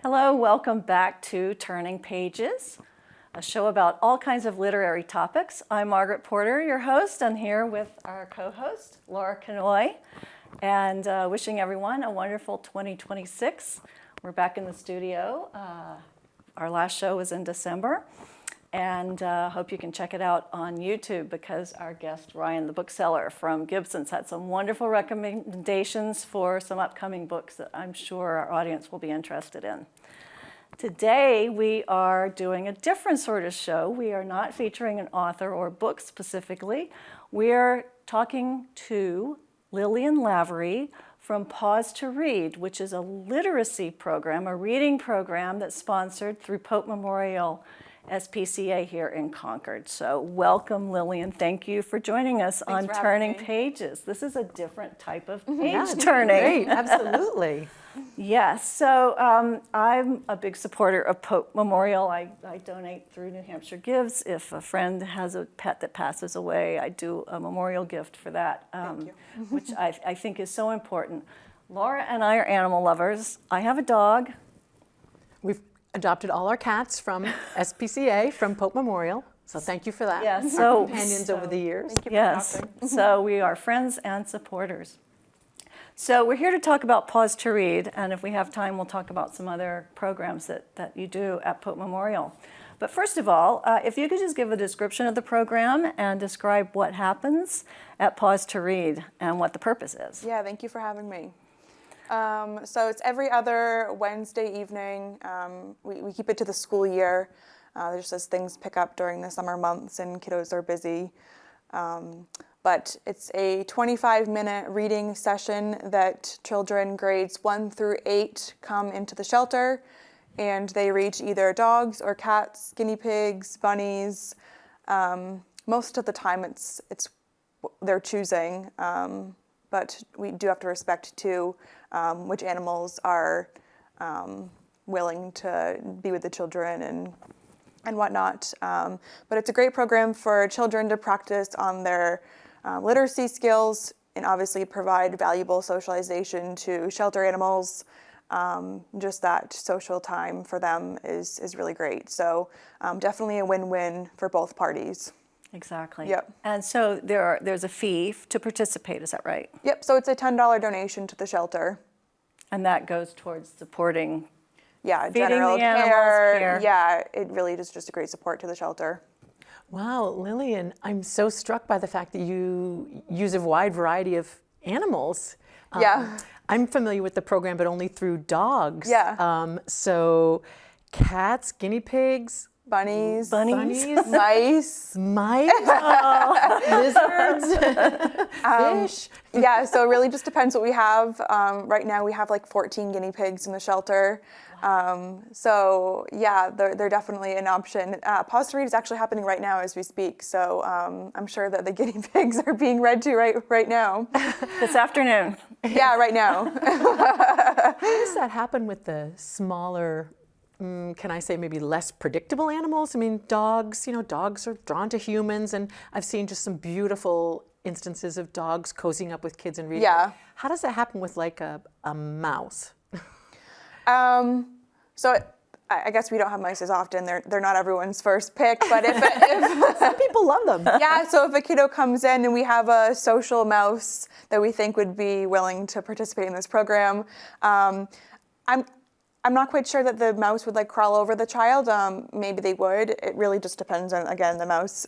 Hello, welcome back to Turning Pages, a show about all kinds of literary topics. I'm Margaret Porter, your host. I'm here with our co-host, Laura Kanoy, and wishing everyone a wonderful 2026. We're back in the studio. Our last show was in December, and hope you can check it out on YouTube because our guest, Ryan the bookseller from Gibson's, had some wonderful recommendations for some upcoming books that I'm sure our audience will be interested in. Today, we are doing a different sort of show. We are not featuring an author or book specifically. We are talking to Lillian Lavery from Paws to Read, which is a literacy program, a reading program that's sponsored through Pope Memorial SPCA here in Concord. So welcome, Lillian. Thank you for joining us on Turning Pages. This is a different type of page turning. Great, absolutely. Yes, so I'm a big supporter of Pope Memorial. I donate through New Hampshire Gives. If a friend has a pet that passes away, I do a memorial gift for that, which I think is so important. Laura and I are animal lovers. I have a dog. We've adopted all our cats from SPCA, from Pope Memorial. So thank you for that. Yeah, so companions over the years. Thank you for adopting. So we are friends and supporters. So we're here to talk about Paws to Read, and if we have time, we'll talk about some other programs that you do at Pope Memorial. But first of all, if you could just give a description of the program and describe what happens at Paws to Read and what the purpose is. Yeah, thank you for having me. So it's every other Wednesday evening. We keep it to the school year, just as things pick up during the summer months and kiddos are busy. But it's a 25-minute reading session that children grades 1 through 8 come into the shelter, and they read to either dogs or cats, guinea pigs, bunnies. Most of the time it's they're choosing, but we do have to respect too which animals are willing to be with the children and whatnot. But it's a great program for children to practice on their literacy skills and obviously provide valuable socialization to shelter animals. Just that social time for them is really great. So definitely a win-win for both parties. Exactly. Yep. And so there's a fee to participate, is that right? Yep, so it's a $10 donation to the shelter. And that goes towards supporting general the animals, care. Yeah, it really is just a great support to the shelter. Wow, Lillian, I'm so struck by the fact that you use a wide variety of animals. Yeah. I'm familiar with the program, but only through dogs. Yeah. So cats, guinea pigs, Bunnies, mice, lizards, fish. Yeah, so it really just depends what we have. Right now we have like 14 guinea pigs in the shelter. So yeah, they're definitely an option. Paws to Read is actually happening right now as we speak. So I'm sure that the guinea pigs are being read to right now. This afternoon. Yeah, right now. How does that happen with the smaller, can I say maybe less predictable animals? I mean, dogs are drawn to humans, and I've seen just some beautiful instances of dogs cozying up with kids and reading. Yeah. How does that happen with like a mouse? So I guess we don't have mice as often. They're not everyone's first pick, but if Some people love them. yeah, so if a kiddo comes in and we have a social mouse that we think would be willing to participate in this program, I'm not quite sure that the mouse would like crawl over the child. Maybe they would. It really just depends on, again, the mouse.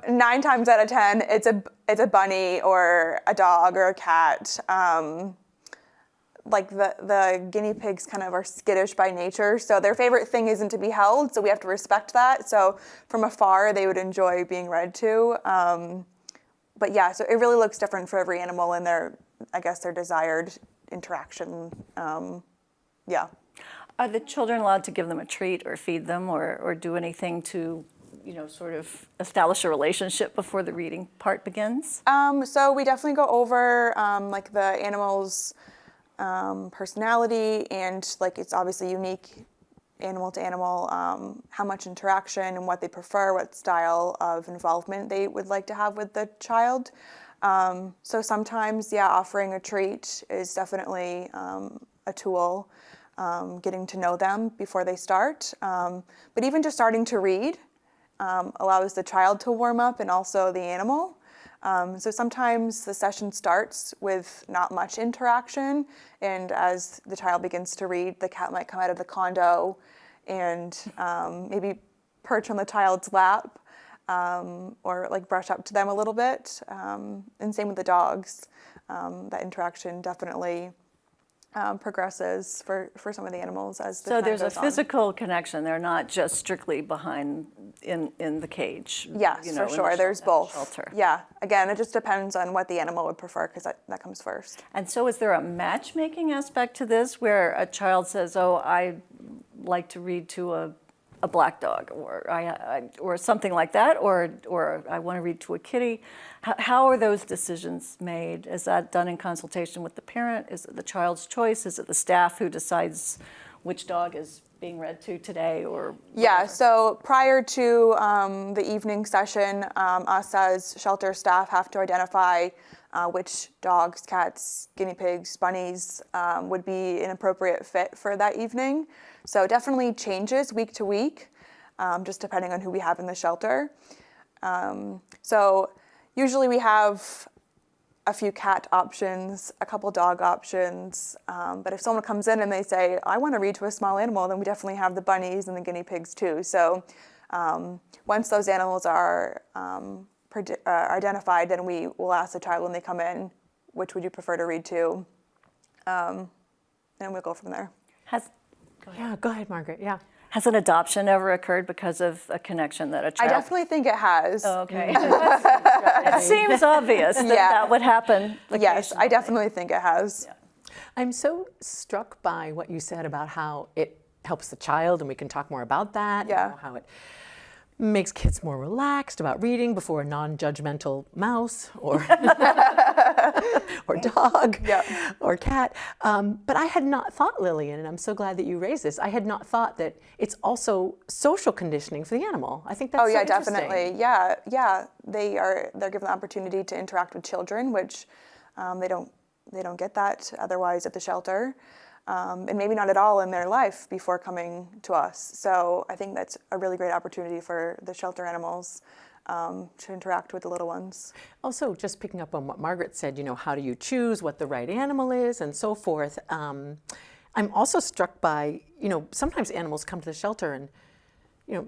9 times out of 10, it's a bunny or a dog or a cat. Like the guinea pigs kind of are skittish by nature, so their favorite thing isn't to be held, so we have to respect that. So from afar, they would enjoy being read to. But yeah, so it really looks different for every animal and their desired interaction. Yeah. Are the children allowed to give them a treat or feed them or do anything to, sort of establish a relationship before the reading part begins? So we definitely go over like the animal's personality and like it's obviously unique animal to animal, how much interaction and what they prefer, what style of involvement they would like to have with the child. So sometimes, offering a treat is definitely a a tool, getting to know them before they start. But even just starting to read allows the child to warm up and also the animal. So sometimes the session starts with not much interaction, and as the child begins to read, the cat might come out of the condo and maybe perch on the child's lap, or like brush up to them a little bit. And same with the dogs. That interaction definitely progresses for some of the animals as the So time there's a goes on. physical connection. They're not just strictly behind in the cage. Yes, you know, for in sure. the There's at the both. shelter. Yeah. Again, it just depends on what the animal would prefer, because that comes first. And so is there a matchmaking aspect to this where a child says, oh, I like to read to a black dog, or or something like that, or I want to read to a kitty? How are those decisions made? Is that done in consultation with the parent? Is it the child's choice? Is it the staff who decides which dog is being read to today, or Yeah, whatever? so prior to the evening session, us as shelter staff have to identify which dogs, cats, guinea pigs, bunnies would be an appropriate fit for that evening. So it definitely changes week to week, just depending on who we have in the shelter. So usually we have a few cat options, a couple dog options. But if someone comes in and they say, I want to read to a small animal, then we definitely have the bunnies and the guinea pigs too. So once those animals are identified, then we will ask the child when they come in, which would you prefer to read to? And we'll go from there. Yeah, go ahead, Margaret. Yeah. Has an adoption ever occurred because of a connection that a I child? definitely think it has. Oh, okay. It seems obvious that Yeah. that would happen. Yes, I occasionally. definitely think it has. Yeah. I'm so struck by what you said about how it helps the child, and we can talk more about that. Yeah. You know, how it makes kids more relaxed about reading before a non-judgmental mouse or or dog Yeah. or cat. But I had not thought, Lillian, and I'm so glad that you raised this, I had not thought that it's also social conditioning for the animal. I think that's Oh yeah, so interesting. definitely. Yeah. They're given the opportunity to interact with children, which they don't get that otherwise at the shelter. And maybe not at all in their life before coming to us. So I think that's a really great opportunity for the shelter animals to interact with the little ones. Also, just picking up on what Margaret said, you know, how do you choose what the right animal is and so forth. I'm also struck by, you know, sometimes animals come to the shelter and, you know,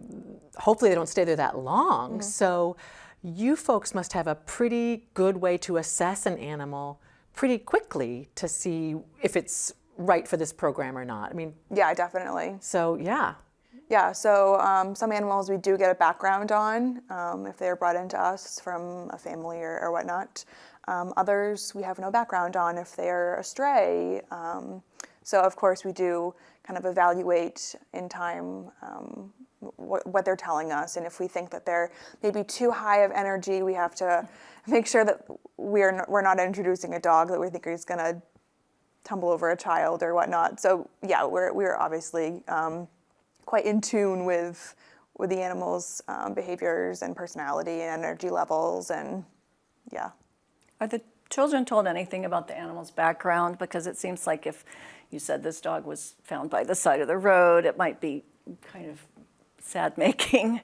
hopefully they don't stay there that long. Mm-hmm. So you folks must have a pretty good way to assess an animal pretty quickly to see if it's right for this program or not. I mean, Yeah, definitely. so yeah. Yeah, so some animals we do get a background on if they are brought into us from a family or whatnot. Others we have no background on if they are a stray. So of course we do kind of evaluate in time what they're telling us, and if we think that they're maybe too high of energy, we have to make sure that we're not introducing a dog that we think is going to tumble over a child or whatnot. So yeah, we're obviously quite in tune with the animals' behaviors and personality and energy levels, and yeah. Are the children told anything about the animal's background? Because it seems like if you said this dog was found by the side of the road, it might be kind of sad-making.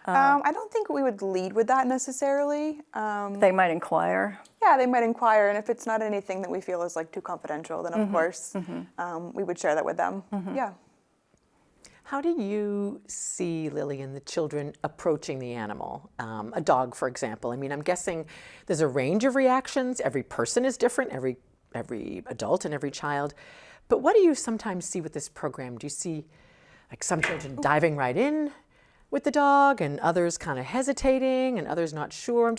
I don't think we would lead with that necessarily. They might inquire. Yeah, they might inquire, and if it's not anything that we feel is like too confidential, then of course we would share that with them. Yeah. How do you see, Lillian, the children approaching the animal? A dog, for example. I mean, I'm guessing there's a range of reactions. Every person is different, every adult and every child. But what do you sometimes see with this program? Do you see like some children diving right in with the dog and others kind of hesitating and others not sure?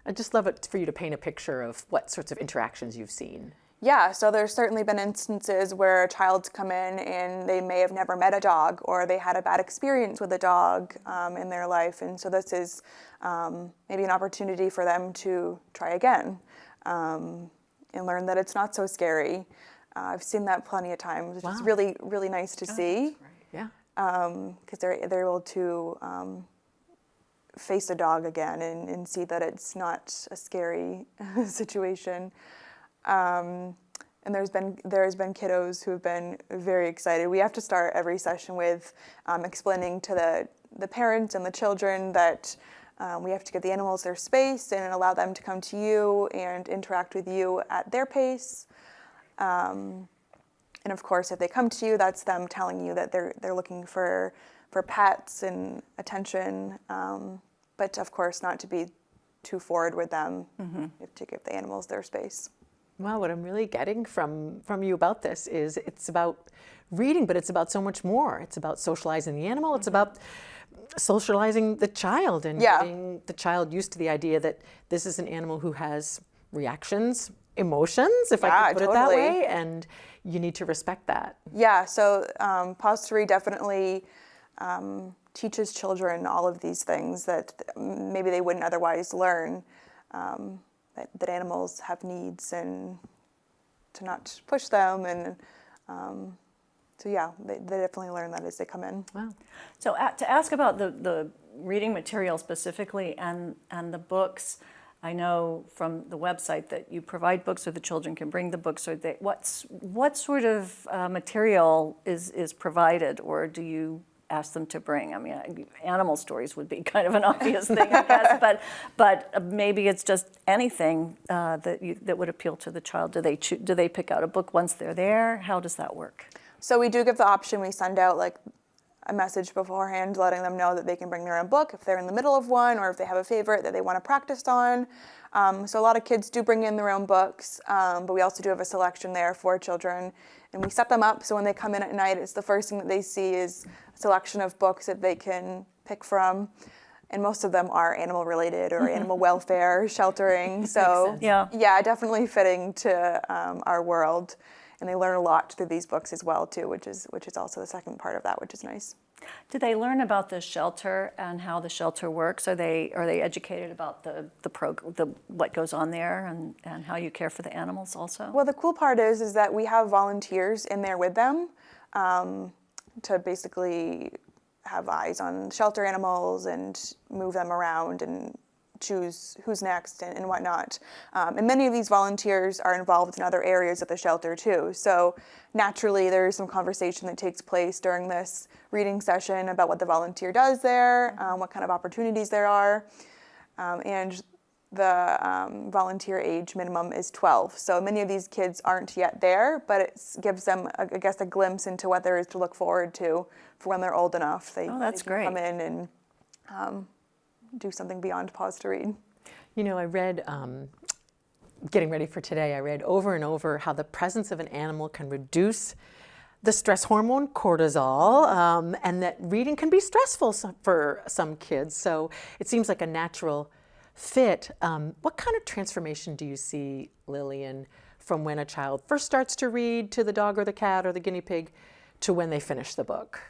I'd just love it for you to paint a picture of what sorts of interactions you've seen. Yeah, so there's certainly been instances where a child's come in and they may have never met a dog, or they had a bad experience with a dog in their life, and so this is maybe an opportunity for them to try again and learn that it's not so scary. I've seen that plenty of times, which is really, really nice to see. Yeah. Because they're able to face a dog again and see that it's not a scary situation. And And there's been kiddos who have been very excited. We have to start every session with explaining to the parents and the children that we have to give the animals their space and allow them to come to you and interact with you at their pace. And of course, if they come to you, that's them telling you that they're looking for pets and attention. But of course, not to be too forward with them. You have to give the animals their space. Well, what I'm really getting from you about this is it's about reading, but it's about so much more. It's about socializing the animal. It's about socializing the child and getting the child used to the idea that this is an animal who has reactions, emotions, if I could put it that way, and you need to respect that. Yeah, so Paws definitely teaches children all of these things that maybe they wouldn't otherwise learn. That animals have needs and to not push them, and so yeah, they definitely learn that as they come in. Wow. So to ask about the reading material specifically and the books, I know from the website that you provide books so the children can bring the books. Or what sort of material is provided, or do you ask them to bring? I mean, animal stories would be kind of an obvious thing, I guess, but maybe it's just anything that would appeal to the child. Do they pick out a book once they're there? How does that work? So we do give the option. We send out like a message beforehand letting them know that they can bring their own book if they're in the middle of one, or if they have a favorite that they want to practice on. So a lot of kids do bring in their own books, but we also do have a selection there for children. And we set them up so when they come in at night, it's the first thing that they see is a selection of books that they can pick from. And most of them are animal related or animal welfare, sheltering. So yeah, definitely fitting to our world. And they learn a lot through these books as well too, which is also the second part of that, which is nice. Do they learn about the shelter and how the shelter works? Are they educated about the what goes on there and how you care for the animals also? Well, the cool part is that we have volunteers in there with them to basically have eyes on shelter animals and move them around and choose who's next and whatnot. And many of these volunteers are involved in other areas of the shelter too. So naturally there's some conversation that takes place during this reading session about what the volunteer does there, what kind of opportunities there are. And the volunteer age minimum is 12. So many of these kids aren't yet there, but it gives them, I guess, a glimpse into what there is to look forward to for when they're old enough. That's great. Come in and do something beyond Paws to Read. You know, I read, getting ready for today, I read over and over how the presence of an animal can reduce the stress hormone cortisol, and that reading can be stressful for some kids. So it seems like a natural fit. What kind of transformation do you see, Lillian, from when a child first starts to read to the dog or the cat or the guinea pig to when they finish the book?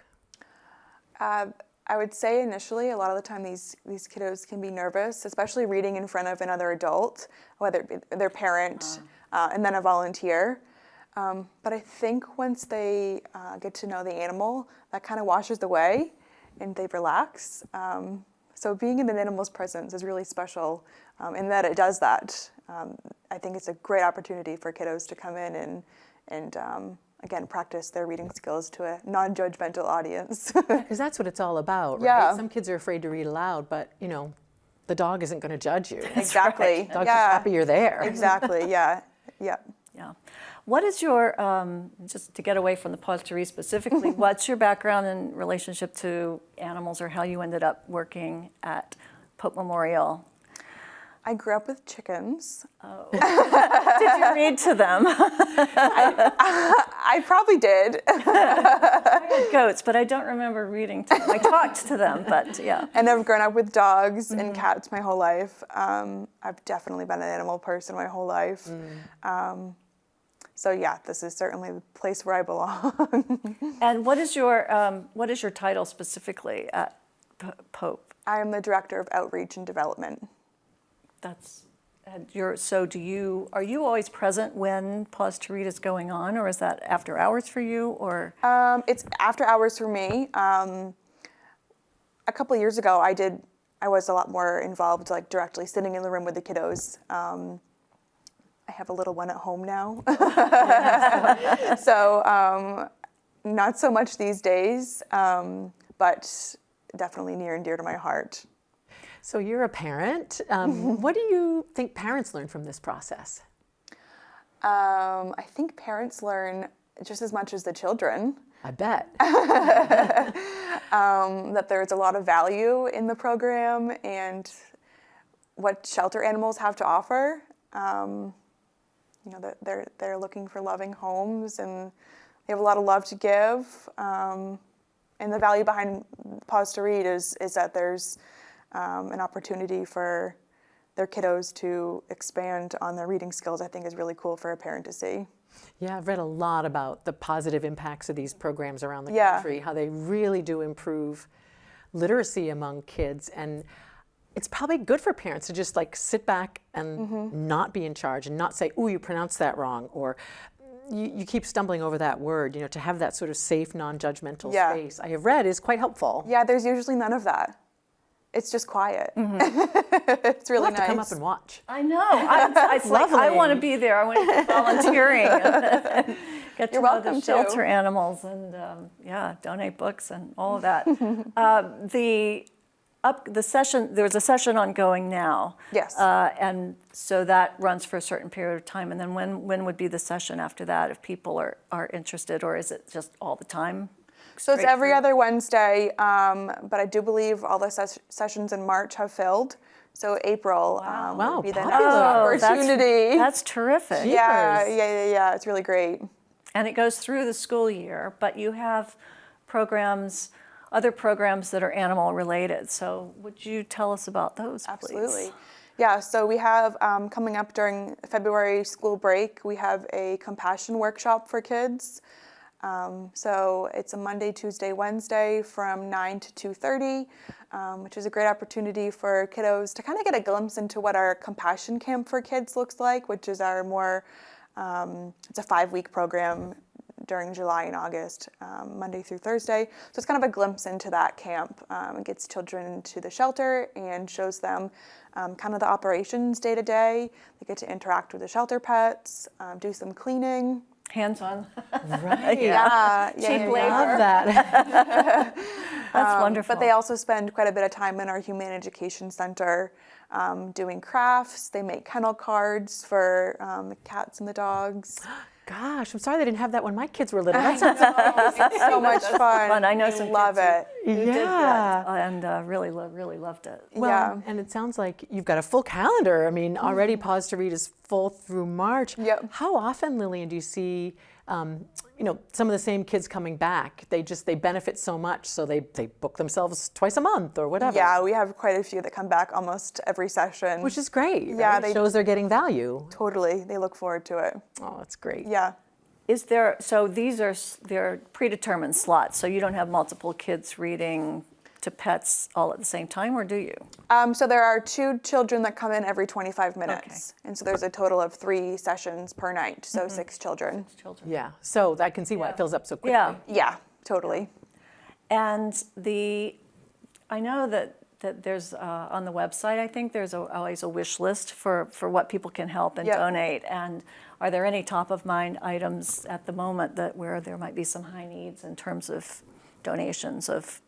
I would say initially, a lot of the time these kiddos can be nervous, especially reading in front of another adult, whether it be their parent and then a volunteer. But I think once they get to know the animal, that kind of washes away and they relax. So being in an animal's presence is really special in that it does that. I think it's a great opportunity for kiddos to come in and again, practice their reading skills to a non-judgmental audience. Because that's what it's all about, right? Yeah. Some kids are afraid to read aloud, but, you know, the dog isn't going to judge you. Exactly. The dog's just happy you're there. Exactly, yeah. What is your, just to get away from the Paws to Read specifically, what's your background in relationship to animals, or how you ended up working at Pope Memorial? I grew up with chickens. Oh. Did you read to them? I probably did. I had goats, but I don't remember reading to them. I talked to them, but yeah. And I've grown up with dogs and cats my whole life. I've definitely been an animal person my whole life. So yeah, this is certainly the place where I belong. And what is your title specifically at Pope? I am the Director of Outreach and Development. Are you always present when Paws to Read is going on, or is that after hours for you, or? It's after hours for me. A couple of years ago, I was a lot more involved, like directly sitting in the room with the kiddos. I have a little one at home now. So not so much these days, but definitely near and dear to my heart. So you're a parent. What do you think parents learn from this process? I think parents learn just as much as the children. I bet. That there's a lot of value in the program and what shelter animals have to offer. You know, that they're looking for loving homes and they have a lot of love to give. And the value behind Paws to Read is that there's an opportunity for their kiddos to expand on their reading skills. I think is really cool for a parent to see. Yeah, I've read a lot about the positive impacts of these programs around the Yeah. country, how they really do improve literacy among kids. And it's probably good for parents to just like sit back and not be in charge and not say, "Ooh, you pronounced that wrong," or you keep stumbling over that word, you know, to have that sort of safe, non-judgmental Yeah. space, I have read is quite helpful. Yeah, there's usually none of that. It's just quiet. It's really You'll have nice. to come up and watch. I know. It's like, I want to Lovely. be there. I want to be volunteering. And get to You're know welcome the to. shelter animals and donate books and all of that. The session, there's a session ongoing now. Yes. And so that runs for a certain period of time. And then when would be the session after that if people are interested, or is it just all the time? So it's Straight every through? other Wednesday, but I do believe all the sessions in March have filled. So April Wow, would be the next popular. opportunity. That's terrific. Yeah. It's really great. And it goes through the school year, but you have programs, other programs that are animal related. So would you tell us about those, please? Absolutely. Yeah, so we have coming up during February school break, we have a compassion workshop for kids. So it's a Monday, Tuesday, Wednesday from 9 to 2:30, which is a great opportunity for kiddos to kind of get a glimpse into what our compassion camp for kids looks like, which is our more, it's a 5-week program during July and August, Monday through Thursday. So it's kind of a glimpse into that camp. It gets children to the shelter and shows them kind of the operations day to day. They get to interact with the shelter pets, do some cleaning. Hands-on. Right. Cheap labor. Love that. That's wonderful. But they also spend quite a bit of time in our Humane Education Center doing crafts. They make kennel cards for the cats and the dogs. Gosh, I'm sorry they didn't have that when my kids were little. That sounds It's so much fun. I know They some love kids it. who did Yeah. that and really loved it. Well, Yeah. and it sounds like you've got a full calendar. I mean, already Paws to Read is full through March. Yep. How often, Lillian, do you see, some of the same kids coming back? They benefit so much, so they book themselves twice a month or whatever. Yeah, we have quite a few that come back almost every session. Which is great. Yeah, right? they- It shows they're getting value. Totally. They look forward to it. Oh, that's great. Yeah. So they're predetermined slots, so you don't have multiple kids reading to pets all at the same time, or do you? So there are 2 children that come in every 25 minutes. And so there's a total of 3 sessions per night, so 6 children. Children. Yeah, so I can see why it fills up so quickly. Yeah. Yeah, totally. And I know that there's on the website, I think there's always a wish list for what people can help and Yep. donate. And are there any top of mind items at the moment where there might be some high needs in terms of donations of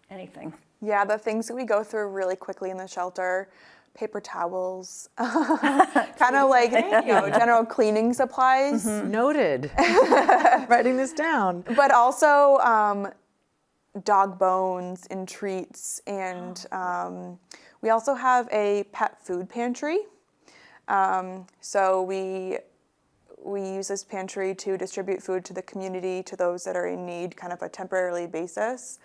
anything? Yeah, the things that we go through really quickly in the shelter, paper towels, kind of like general cleaning supplies, Noted. Writing this down. but also dog bones and treats. And we also have a pet food pantry. So we use this pantry to distribute food to the community, to those that are in need, kind of a temporary basis.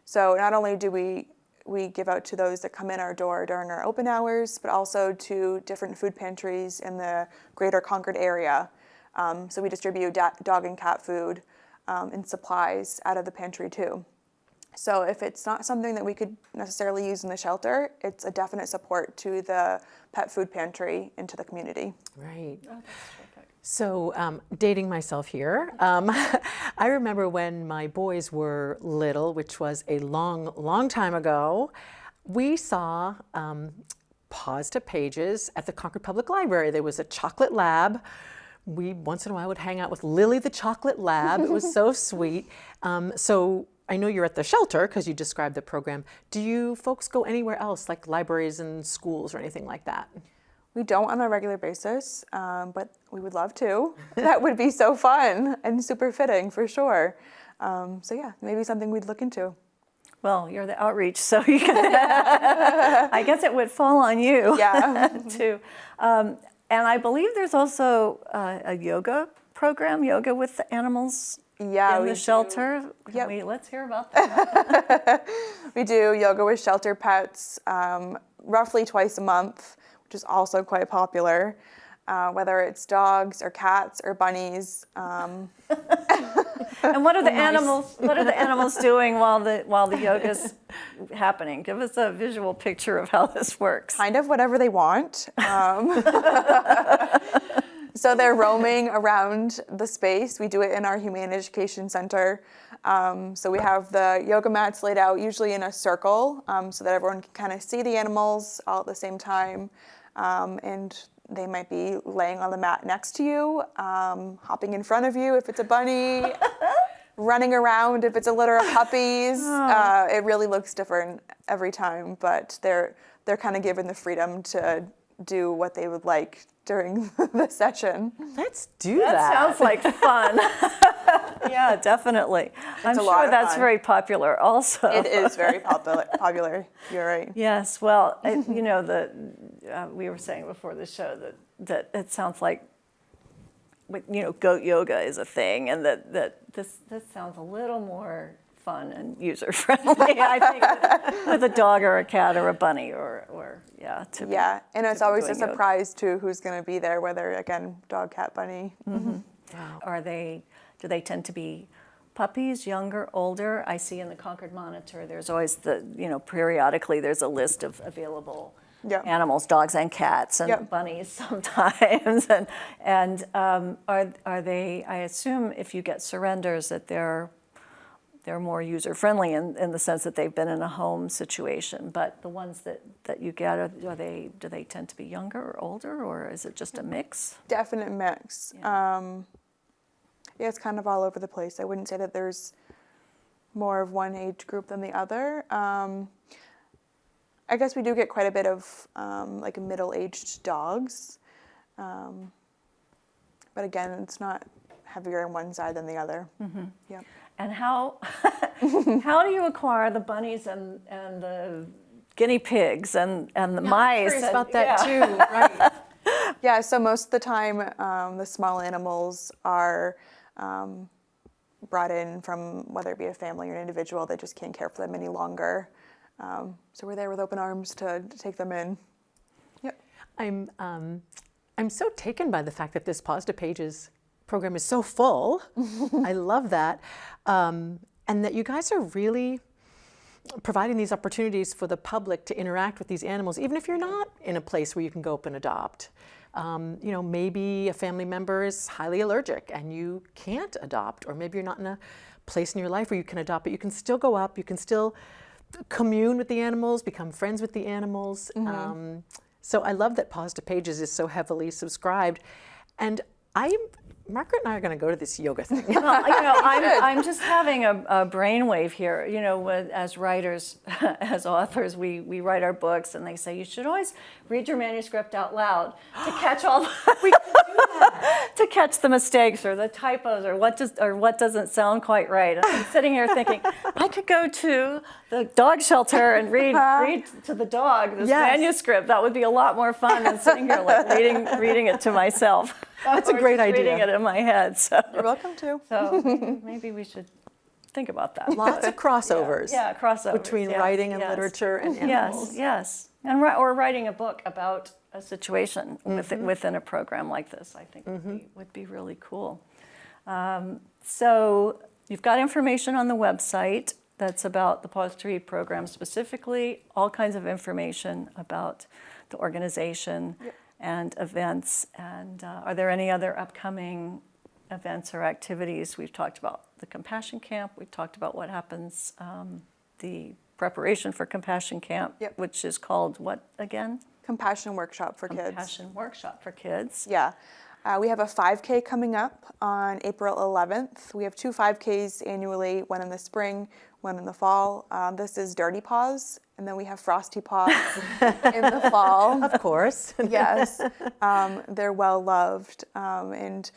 So not only do we give out to those that come in our door during our open hours, but also to different food pantries in the greater Concord area. So we distribute dog and cat food and supplies out of the pantry too. So if it's not something that we could necessarily use in the shelter, it's a definite support to the pet food pantry and to the community. Right. So, dating myself here, I remember when my boys were little, which was a long, long time ago, we saw Paws to Pages at the Concord Public Library. There was a chocolate lab. We once in a while would hang out with Lily the chocolate lab. It was so sweet. So I know you're at the shelter because you described the program. Do you folks go anywhere else, like libraries and schools or anything like that? We don't on a regular basis, but we would love to. That would be so fun and super fitting for sure. So yeah, maybe something we'd look into. Well, you're the outreach, so you can, I guess it would fall on you. Yeah. too. And I believe there's also a yoga program, yoga with the animals Yeah, in we the do. shelter. Yep. Let's hear about that. We do yoga with shelter pets roughly twice a month, which is also quite popular. Whether it's dogs or cats or bunnies. And what are the animals? What are the animals doing while the yoga's happening? Give us a visual picture of how this works. Kind of whatever they want. So they're roaming around the space. We do it in our Humane Education Center. So we have the yoga mats laid out usually in a circle so that everyone can kind of see the animals all at the same time. And they might be laying on the mat next to you, hopping in front of you if it's a bunny, running around if it's a litter of puppies. It really looks different every time, but they're kind of given the freedom to do what they would like during the session. Let's do That that. sounds like fun. Yeah, definitely. I'm a lot sure of that's fun. very popular also. It is very popular. You're right. Yes, well, you know, we were saying before the show that it sounds like, you know, goat yoga is a thing, and that this sounds a little more fun and user-friendly, I think, with a dog or a cat or a bunny or yeah. Yeah, and it's be always a doing yoga. surprise too who's going to be there, whether, again, dog, cat, bunny. Do they tend to be puppies, younger, older? I see in the Concord Monitor, there's always periodically there's a list of available Yep. animals, dogs and cats and Yep. bunnies sometimes. and are they, I assume if you get surrenders that they're more user-friendly in the sense that they've been in a home situation. But the ones that you get, do they tend to be younger or older, or is it just a mix? Definite mix. Yeah, it's kind of all over the place. I wouldn't say that there's more of one age group than the other. I guess we do get quite a bit of like middle-aged dogs. But again, it's not heavier on one side than the other. Mm-hmm. Yep. And how do you acquire the bunnies and the guinea pigs and the mice? Curious and- about that yeah. too, right? Yeah, so most of the time, the small animals are brought in from whether it be a family or an individual that just can't care for them any longer. So we're there with open arms to take them in. Yep. I'm so taken by the fact that this Paws to Pages program is so full. I love that. And that you guys are really providing these opportunities for the public to interact with these animals, even if you're not in a place where you can go up and adopt. Maybe a family member is highly allergic and you can't adopt, or maybe you're not in a place in your life where you can adopt, but you can still go up, you can still commune with the animals, become friends with the animals. Mm-hmm. So I love that Paws to Pages is so heavily subscribed. And Margaret and I are going to go to this yoga thing. Well, I'm just having a brainwave here. You know, as writers, as authors, we write our books, and they say you should always read your manuscript out loud to catch all to catch the mistakes or the typos or what doesn't sound quite right. And I'm sitting here thinking I could go to the dog shelter and read to the dog this Yes. manuscript. That would be a lot more fun than sitting here like reading it to myself. That's a Or great just idea. Reading it in my head. So. You're welcome to. So maybe we should think about that. Lots of crossovers. Yeah, crossovers. between yes, writing and yes. literature and animals. Yes, and or writing a book about a situation within a program like this, I think would be really cool. So you've got information on the website that's about the Paws to Read program specifically, all kinds of information about the organization. Yep. And events, and are there any other upcoming events or activities? We've talked about the Compassion Camp, we've talked about what happens, the preparation for Compassion Camp, Yep. which is called what again? Compassion workshop for kids. Compassion workshop for kids. Yeah. We have a 5K coming up on April 11th. We have 2 5Ks annually, one in the spring, one in the fall. This is Dirty Paws, and then we have Frosty Paws in the fall. Of course. Yes. They're well loved. And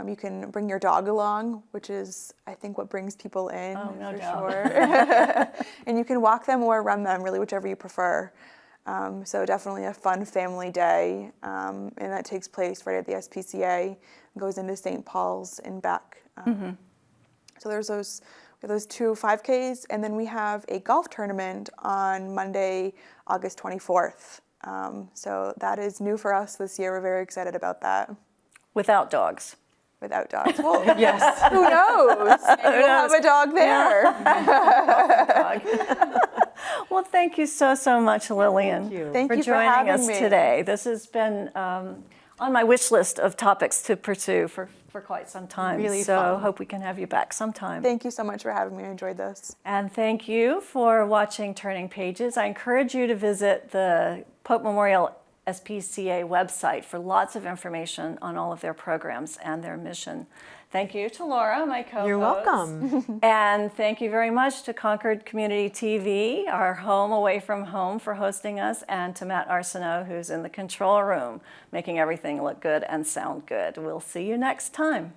you can bring your dog along, which is, I think, what brings people in no for doubt. sure. And you can walk them or run them, really, whichever you prefer. So definitely a fun family day, and that takes place right at the SPCA, goes into St. Paul's and back. So there's those 2 5Ks, and then we have a golf tournament on Monday, August 24th. So that is new for us this year. We're very excited about that. Without dogs. Without dogs. Well, Yes. who knows? Maybe we'll have a dog there. Well, thank you so much, Lillian, you. Thank for you for joining having us me. today. This has been on my wish list of topics to pursue for quite some time. Really so fun. hope we can have you back sometime. Thank you so much for having me. I enjoyed this. And thank you for watching Turning Pages. I encourage you to visit the Pope Memorial SPCA website for lots of information on all of their programs and their mission. Thank you to Laura, my co-host. You're welcome. And thank you very much to Concord Community TV, our home away from home, for hosting us, and to Matt Arsenault, who's in the control room, making everything look good and sound good. We'll see you next time.